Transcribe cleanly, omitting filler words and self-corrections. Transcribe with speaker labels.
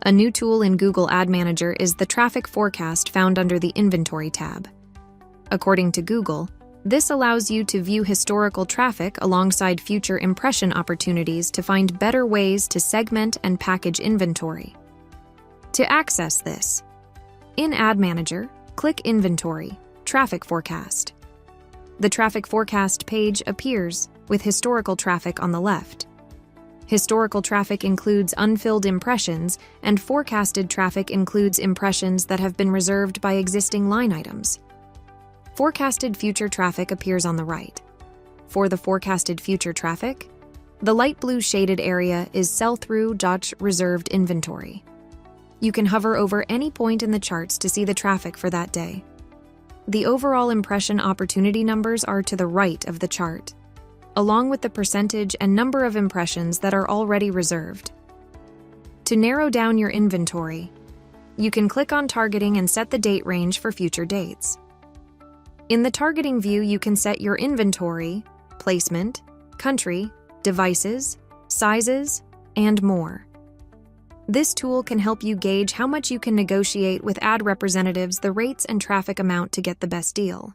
Speaker 1: A new tool in Google Ad Manager is the Traffic Forecast found under the Inventory tab. According to Google, this allows you to view historical traffic alongside future impression opportunities to find better ways to segment and package inventory. To access this, in Ad Manager, click Inventory, Traffic Forecast. The Traffic Forecast page appears with historical traffic on the left. Historical traffic includes unfilled impressions, and forecasted traffic includes impressions that have been reserved by existing line items. Forecasted future traffic appears on the right. For the forecasted future traffic, the light blue shaded area is sell-through.reserved inventory. You can hover over any point in the charts to see the traffic for that day. The overall impression opportunity numbers are to the right of the chart, along with the percentage and number of impressions that are already reserved. To narrow down your inventory, you can click on Targeting and set the date range for future dates. In the Targeting view, you can set your inventory, placement, country, devices, sizes, and more. This tool can help you gauge how much you can negotiate with ad representatives the rates and traffic amount to get the best deal.